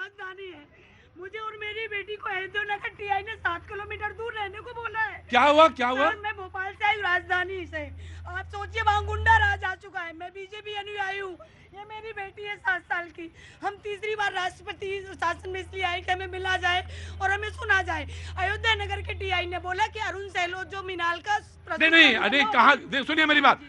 राजधानी है। मुझे और मेरी बेटी को अयोध्या टीआई ने 7 किलोमीटर दूर रहने को बोला है। क्या हुआ, क्या हुआ? सर, मैं भोपाल से आई, राजधानी से। आप सोचिए, वहाँ गुंडा राज आ चुका है। मैं बीजेपी अनुयायी हूँ। ये मेरी बेटी है 7 साल की। हम तीसरी बार राष्ट्रपति शासन में इसलिए आए कि हमें मिला जाए और हमें सुना जाए। अयोध्या नगर के टीआई ने बोला कि अरुण सहलोत जो मिनाल का नहीं, अरे कहा, सुनिए मेरी बात,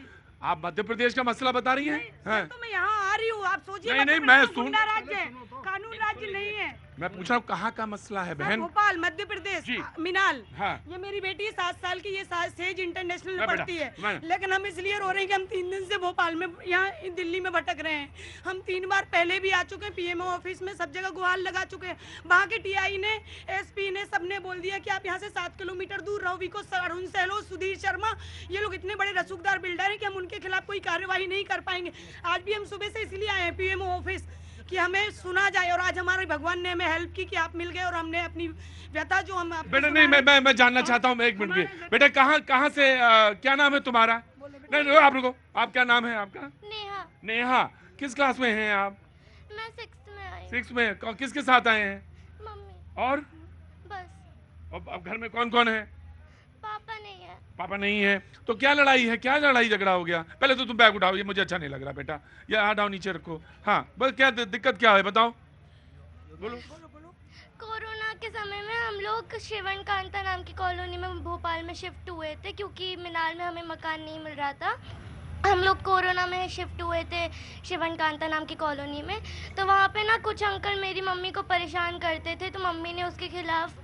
आप मध्य प्रदेश का मसला बता रही हैं? हाँ। तो मैं यहाँ आ रही हूँ, आप सोचिए। नहीं, मैं गुंडा राज्य है, कानून राज्य नहीं है। मैं पूछ रहा हूँ कहाँ का मसला है बहन? भोपाल, मध्य प्रदेश, मिनाल। हाँ। ये मेरी बेटी 7 साल की, ये सेज इंटरनेशनल में पढ़ती है। लेकिन हम इसलिए रो रहे हैं कि हम 3 दिन से भोपाल में, यहाँ दिल्ली में भटक रहे हैं। हम 3 बार पहले भी आ चुके हैं, पीएमओ ऑफिस में सब जगह गुहार लगा चुके हैं। वहाँ के टीआई ने, एसपी ने, सबने बोल दिया कि आप यहाँ से 7 किलोमीटर दूर रहो। विको, अरुण सहलोत, सुधीर शर्मा, ये लोग इतने बड़े रसूखदार बिल्डर हैं कि हम उनके खिलाफ कोई कार्यवाही नहीं कर पाएंगे। आज भी हम सुबह से इसलिए आए हैं पीएमओ ऑफिस कि हमें सुना जाए। और आज हमारे भगवान ने हमें हेल्प की कि आप मिल गए और हमने अपनी व्यथा जो हम बेटा, नहीं, मैं जानना चाहता हूँ, एक मिनट बेटा, कहाँ से, क्या नाम है तुम्हारा? नहीं, आप रुको, आप क्या नाम है आपका? नेहा। नेहा, किस क्लास में हैं आप? मैं 6th में आई। 6th में। किसके साथ आए हैं? मम्मी। और बस। अब घर में कौन कौन है? पापा नहीं है। पापा नहीं है तो क्या लड़ाई है, क्या लड़ाई झगड़ा हो गया? पहले तो तुम बैग उठाओ, ये मुझे अच्छा नहीं लग रहा बेटा। ये हाथ आओ, नीचे रखो। हाँ, बस क्या दिक्कत क्या है बताओ, बोलो। कोरोना के समय में हम लोग शिवन कांता नाम की कॉलोनी में भोपाल में शिफ्ट हुए थे, क्योंकि मिनाल में हमें मकान नहीं मिल रहा था। हम लोग कोरोना में शिफ्ट हुए थे शिवन कांता नाम की कॉलोनी में। तो वहाँ पे ना कुछ अंकल मेरी मम्मी को परेशान करते थे, तो मम्मी ने उसके खिलाफ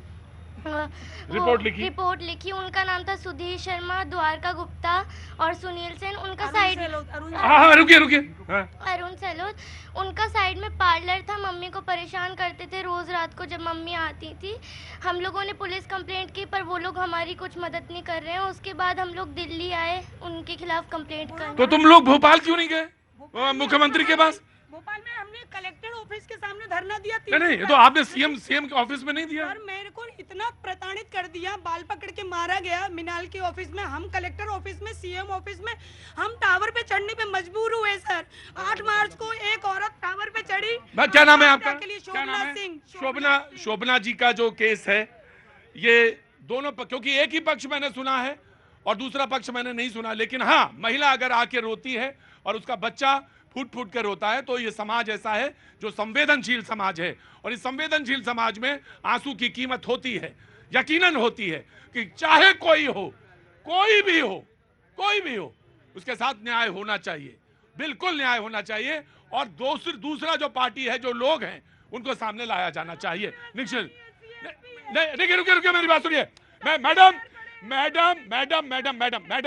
रिपोर्ट लिखी। उनका नाम था सुधीर शर्मा, द्वारका गुप्ता और सुनील सेन। उनका साइड रुकिए अरुण सहलोत। उनका साइड में पार्लर था। मम्मी को परेशान करते थे रोज रात को जब मम्मी आती थी। हम लोगों ने पुलिस कंप्लेंट की, पर वो लोग हमारी कुछ मदद नहीं कर रहे हैं। उसके बाद हम लोग दिल्ली आए उनके खिलाफ कंप्लेंट करने। तो तुम लोग भोपाल क्यों नहीं गए मुख्यमंत्री के पास? भोपाल में हमने कलेक्टर ऑफिस के सामने धरना दिया। नहीं, तो आपने सीएम के ऑफिस में नहीं दिया? सर, मेरे को इतना प्रताड़ित कर दिया, बाल पकड़ के मारा गया मिनाल के ऑफिस में। हम कलेक्टर ऑफिस में, सीएम ऑफिस में, हम टावर पे चढ़ने पे मजबूर हुए सर। 8 मार्च को एक औरत टावर पे चढ़ी। क्या नाम है आपका? शोभना सिंह। शोभना जी का जो केस है, ये दोनों क्योंकि एक ही पक्ष मैंने सुना है और दूसरा पक्ष मैंने नहीं सुना। लेकिन हाँ, महिला अगर आके रोती है और उसका बच्चा फूट फूट कर रोता है तो ये समाज ऐसा है जो संवेदनशील समाज है। और इस संवेदनशील समाज में आंसू की कीमत होती है, यकीनन होती है, कि चाहे कोई हो, कोई भी हो, उसके साथ न्याय होना चाहिए, बिल्कुल न्याय होना चाहिए। और दूसरा जो पार्टी है, जो लोग हैं, उनको सामने लाया जाना चाहिए। निश्चित। देखिए, रुकिए, मेरी बात सुनिए। मैडम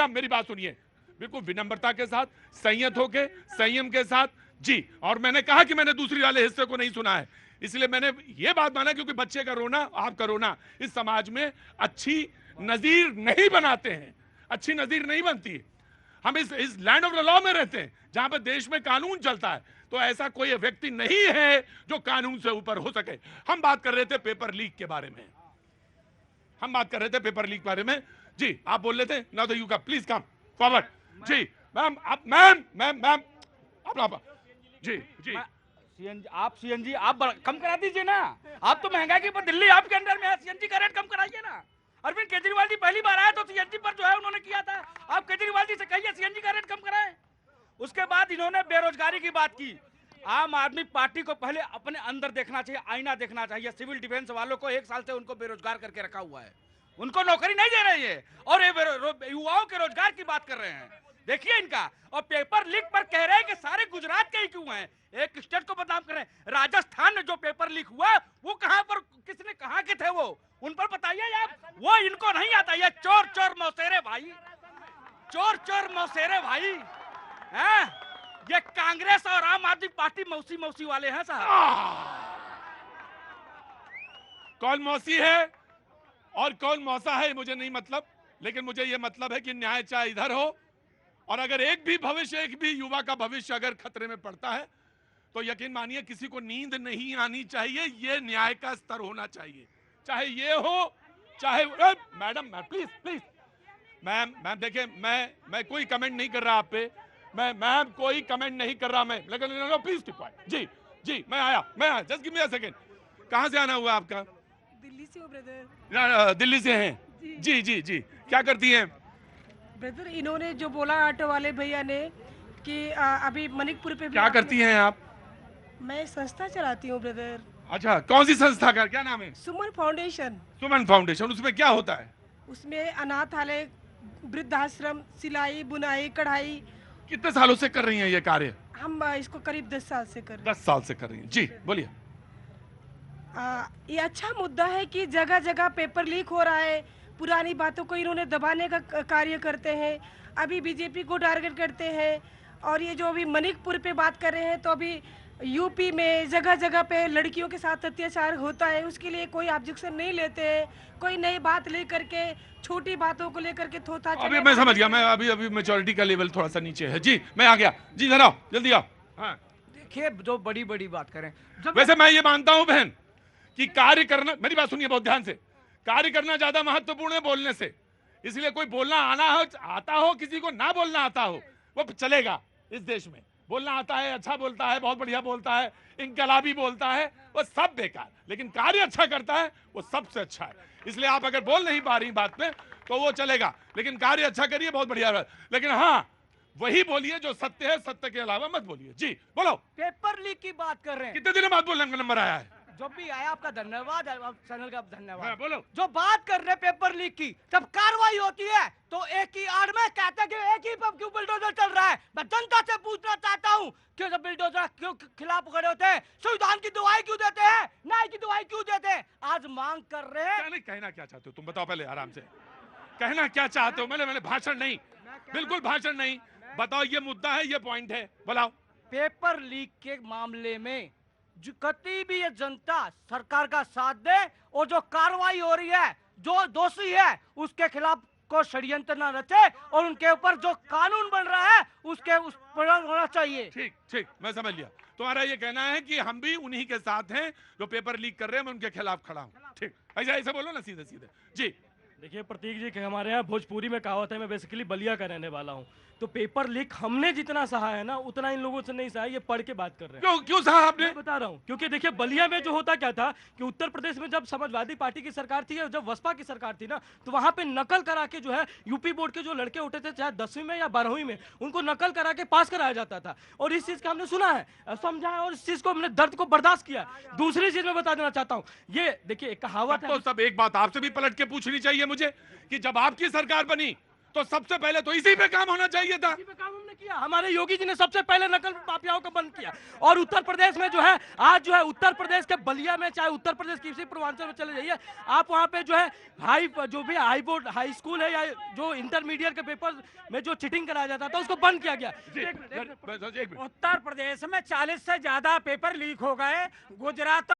मेरी बात सुनिए, बिल्कुल विनम्रता के साथ, संयत होके, संयम के साथ जी। और मैंने कहा कि मैंने दूसरी वाले हिस्से को नहीं सुना है, इसलिए मैंने ये बात माना, क्योंकि बच्चे का रोना, आपका रोना इस समाज में अच्छी नजीर नहीं बनाते हैं, अच्छी नजीर नहीं बनती। हम इस लैंड ऑफ द लॉ में रहते हैं, जहां पर देश में कानून चलता है। तो ऐसा कोई व्यक्ति नहीं है जो कानून से ऊपर हो सके। हम बात कर रहे थे पेपर लीक के बारे में, बारे में जी। आप बोल रहे थे ना, तो यू का please come forward ji. Ma'am आप जी आप सीएनजी आप कम करा दीजिए ना। आप तो महंगाई के ऊपर, दिल्ली आपके अंडर में है, सीएनजी का रेट कम कराइए ना। अरविंद केजरीवाल जी पहली बार आए तो सीएनजी पर जो है उन्होंने किया था। आप केजरीवाल जी से कहिए सीएनजी का रेट कम कराएं। उसके बाद इन्होंने बेरोजगारी की बात की। आम आदमी पार्टी को पहले अपने अंदर देखना चाहिए, आईना देखना चाहिए। सिविल डिफेंस वालों को 1 साल से उनको बेरोजगार करके रखा हुआ है, उनको नौकरी नहीं दे रही है, और ये युवाओं के रोजगार की बात कर रहे हैं। देखिए इनका, और पेपर लीक पर कह रहे हैं कि सारे गुजरात के ही क्यों हैं, एक स्टेट को बदनाम कर रहे हैं। राजस्थान में जो पेपर लीक हुआ वो कहां पर, किसने, कहां के थे वो, उन पर बताइए आप। वो इनको नहीं आता। ये चोर मौसेरे भाई, चोर मौसेरे भाई हैं। ये कांग्रेस और आम आदमी पार्टी मौसी वाले हैं साहब। कौन मौसी है और कौन मौसा है मुझे नहीं मतलब, लेकिन मुझे ये मतलब है कि न्याय चाहे इधर हो, और अगर एक भी युवा का भविष्य अगर खतरे में पड़ता है तो यकीन मानिए किसी को नींद नहीं आनी चाहिए। ये न्याय का स्तर होना चाहिए, चाहे ये हो चाहे मैडम प्लीज मैम देखिए, मैं कोई कमेंट नहीं कर रहा आप पे, मैं कोई कमेंट नहीं कर रहा मैं, लेकिन प्लीज कीप क्वाइट। जी मैं आया, just give me a second. कहाँ से आना हुआ आपका? दिल्ली से हो ब्रदर। दिल्ली से हैं? जी जी जी। क्या करती हैं? ब्रदर इन्होंने जो बोला ऑटो वाले भैया ने कि अभी मनिकपुर पे भी क्या करती हैं आप? मैं संस्था चलाती हूँ ब्रदर, अच्छा, कौन सी संस्था का क्या नाम है? सुमन फाउंडेशन। सुमन फाउंडेशन। उसमें क्या होता है? उसमें अनाथालय, वृद्धाश्रम, सिलाई, बुनाई, कढ़ाई। कितने सालों से कर रही हैं ये कार्य? हम इसको करीब 10 साल से कर रहे 10 साल से कर रही हैं। जी बोलिए। हैं। ये अच्छा मुद्दा है कि जगह जगह पेपर लीक हो रहा है, पुरानी बातों को इन्होंने दबाने का कार्य करते हैं, अभी बीजेपी को टारगेट करते हैं। और ये जो अभी मनिकपुर पे बात कर रहे हैं, तो अभी यूपी में जगह जगह पे लड़कियों के साथ अत्याचार होता है, उसके लिए कोई ऑब्जेक्शन नहीं लेते हैं। कोई नई बात लेकर के, छोटी बातों को लेकर के थोथा अभी मैं समझ गया, मैं अभी मेच्योरिटी का लेवल थोड़ा सा नीचे है। जी मैं आ गया। जी जरा जल्दी आओ। हाँ देखिए जो बड़ी बड़ी बात करें, वैसे मैं ये मानता हूं बहन कि कार्य करना, मेरी बात सुनिए बहुत ध्यान से, कार्य करना ज्यादा महत्वपूर्ण है बोलने से। इसलिए कोई बोलना आता हो, किसी को ना बोलना आता हो, वो चलेगा। इस देश में बोलना आता है, अच्छा बोलता है, बहुत बढ़िया बोलता है, इनकलाबी बोलता है, वो सब बेकार। लेकिन कार्य अच्छा करता है वो सबसे अच्छा है। इसलिए आप अगर बोल नहीं पा रही बात पे तो वो चलेगा, लेकिन कार्य अच्छा करिए, बहुत बढ़िया। लेकिन हाँ, वही बोलिए जो सत्य है, सत्य के अलावा मत बोलिए। जी बोलो। पेपर लीक की बात कर रहे हैं, कितने दिनों बाद बोलने का नंबर आया है? जब भी आया आपका धन्यवाद, आप चैनल का धन्यवाद। हाँ, बोलो। जो बात कर रहे हैं पेपर लीक की, जब कार्रवाई होती है तो एक ही आड़ में कहते हैं कि एक ही पर क्यों बुलडोजर चल रहा है। मैं जनता से पूछना चाहता हूँ, क्यों जब बुलडोजर क्यों खिलाफ खड़े होते हैं, संविधान की दुआई क्यों देते हैं, न्याय की दुआई क्यों देते हैं? आज मांग कर रहे हैं। नहीं, कहना क्या चाहते हो तुम बताओ पहले आराम से। कहना क्या चाहते हो? मैंने भाषण नहीं, बिल्कुल भाषण नहीं। बताओ, ये मुद्दा है, ये पॉइंट है, बताओ। पेपर लीक के मामले में जो कभी भी ये जनता सरकार का साथ दे और जो कार्रवाई हो रही है, जो दोषी है उसके खिलाफ को षड्यंत्र न रचे और उनके ऊपर जो कानून बन रहा है उसके उस पर होना चाहिए। ठीक ठीक, मैं समझ लिया। तुम्हारा ये कहना है कि हम भी उन्हीं के साथ हैं जो पेपर लीक कर रहे हैं, मैं उनके खिलाफ खड़ा हूँ। ठीक, ऐसा ऐसे बोलो ना सीधे सीधे। जी देखिए प्रतीक जी, हमारे यहाँ भोजपुरी में कहावत है, मैं बेसिकली बलिया का रहने वाला हूँ, तो पेपर लीक हमने जितना सहा है ना उतना इन लोगों से नहीं सहा। ये पढ़ के बात कर रहे हैं। क्यों सहा आपने? मैं बता रहा हूँ, क्योंकि देखिए बलिया में जो होता क्या था कि उत्तर प्रदेश में जब समाजवादी पार्टी की सरकार थी, जब बसपा की सरकार थी ना, तो वहां पे नकल करा के जो है यूपी बोर्ड के जो लड़के उठे थे, चाहे 10वीं में या 12वीं में, उनको नकल करा के पास कराया जाता था। और इस चीज का हमने सुना है, समझा है, और इस चीज को हमने दर्द को बर्दाश्त किया। दूसरी चीज मैं बता देना चाहता हूँ, ये देखिए एक कहावत है। तो सब एक बात आपसे भी पलट के पूछनी चाहिए मुझे कि जब आपकी सरकार बनी तो सबसे पहले तो इसी पे काम होना चाहिए था। इसी पे काम हमने किया। हमारे योगी जी ने सबसे पहले नकल माफियाओं को बंद किया। और उत्तर प्रदेश में जो है आज जो है, उत्तर प्रदेश के बलिया में, चाहे उत्तर प्रदेश किसी पूर्वांचल में चले जाइए आप, वहाँ पे जो है जो भी हाई बोर्ड हाई स्कूल है या जो इंटरमीडिएट के पेपर में जो चीटिंग कराया जाता था उसको बंद किया गया। उत्तर प्रदेश में 40 से ज्यादा पेपर लीक हो गए। गुजरात